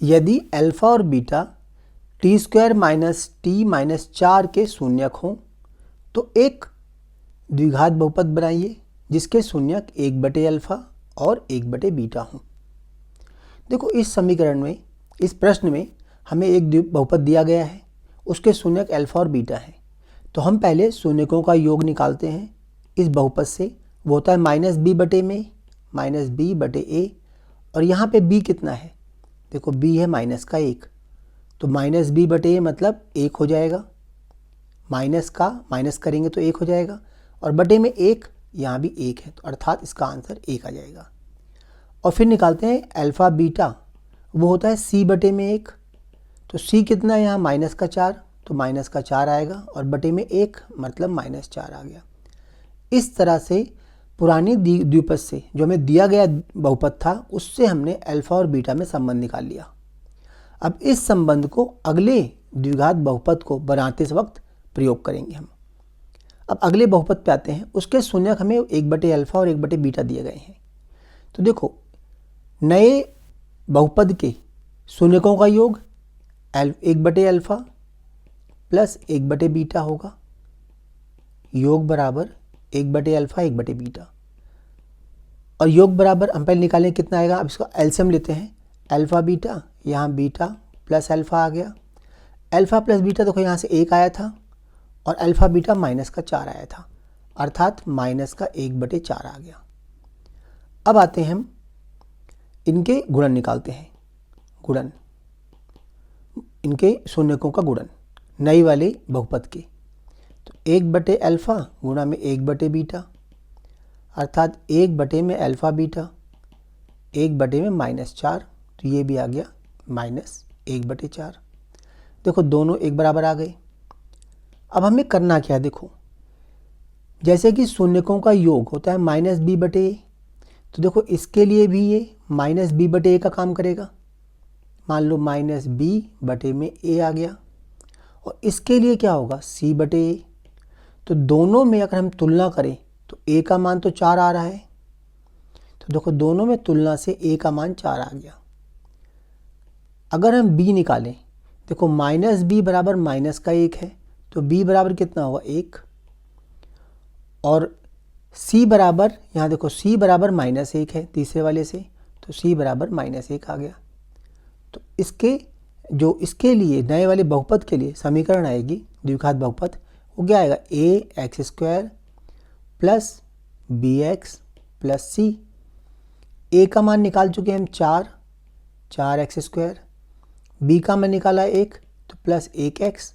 यदि अल्फा और beta T square minus T minus 4 के शून्यक हों तो एक द्विघात बहुपद बनाइए जिसके शून्यक 1/अल्फा और 1/बीटा हों। देखो इस समीकरण में, इस प्रश्न में हमें एक बहुपद दिया गया है, उसके शून्यक अल्फा और बीटा है। तो हम पहले शून्यकों का योग निकालते हैं इस बहुपद से। वो होता है माइनस बी बटे में माइनस बी बटे ए, और यहाँ पे b कितना है, देखो b है माइनस का 1, तो माइनस बी बटे ए मतलब 1 हो जाएगा। माइनस का माइनस करेंगे तो 1 हो जाएगा, और बटे में 1, यहाँ भी 1 है, तो अर्थात इसका आंसर 1 आ जाएगा। और फिर निकालते हैं अल्फ़ा बीटा, वो होता है c बटे में 1, तो c कितना है यहाँ माइनस का 4, तो माइनस का 4 आएगा, और बटे में 1 मतलब माइनस 4 आ गया। इस तरह से पुरानी द्विपद से जो हमें दिया गया बहुपद था उससे हमने अल्फा और बीटा में संबंध निकाल लिया। अब इस संबंध को अगले द्विघात बहुपद को बनाते वक्त प्रयोग करेंगे हम। अब अगले बहुपद पे आते हैं, उसके शून्यक हमें 1/अल्फा और 1/बीटा दिए गए हैं। तो देखो नए बहुपद के शून्यकों का योग 1/अल्फा प्लस 1/बीटा होगा, योग बराबर 1/अल्फा 1/बीटा, और योग बराबर हम पहले निकालें कितना आएगा। अब इसका एलसीएम लेते हैं, अल्फा बीटा, यहाँ बीटा प्लस अल्फा आ गया, अल्फा प्लस बीटा देखो यहाँ से 1 आया था, और अल्फा बीटा माइनस का 4 आया था, अर्थात माइनस का 1/4 आ गया। अब आते हैं हम इनके गुणन निकालते हैं, गुणन, इनके शून्यकों का गुणन नई वाले बहुपद के। तो 1/अल्फा गुणा में 1/बीटा, अर्थात 1 में अल्फा बीटा, 1 में माइनस 4, तो ये भी आ गया माइनस 1/4। देखो दोनों एक बराबर आ गए। अब हमें करना क्या है, देखो जैसे कि शून्यकों का योग होता है माइनस बी बटे ए, तो देखो इसके लिए भी ये माइनस बी बटे ए का काम करेगा। मान लो माइनस बी बटे में ए आ गया, और इसके लिए क्या होगा सी बटे ए। तो दोनों में अगर हम तुलना करें तो a का मान तो 4 आ रहा है, तो देखो दोनों में तुलना से a का मान 4 आ गया। अगर हम b निकालें, देखो माइनस बी बराबर माइनस का 1 है, तो b बराबर कितना होगा 1, और c बराबर, यहाँ देखो c बराबर -1 है तीसरे वाले से, तो c बराबर -1 आ गया। तो इसके लिए नए वाले बहुपद के लिए समीकरण आएगी द्विघात बहुपद, वो क्या आएगा ax² plus bx plus c। a का मान निकाल चुके हम 4x², b का मान निकाला 1 तो प्लस 1x,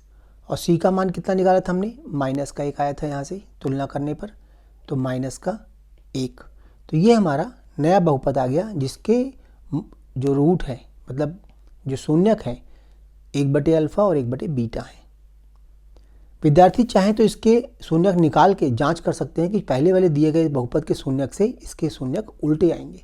और c का मान कितना निकाला था हमने माइनस का 1 आया था यहाँ से तुलना करने पर, तो माइनस का 1। तो ये हमारा नया बहुपद आ गया जिसके जो रूट है, मतलब जो शून्यक है 1/अल्फा और 1/बीटा है। विद्यार्थी चाहें तो इसके शून्यक निकाल के जांच कर सकते हैं कि पहले वाले दिए गए बहुपद के शून्यक से इसके शून्यक उल्टे आएंगे।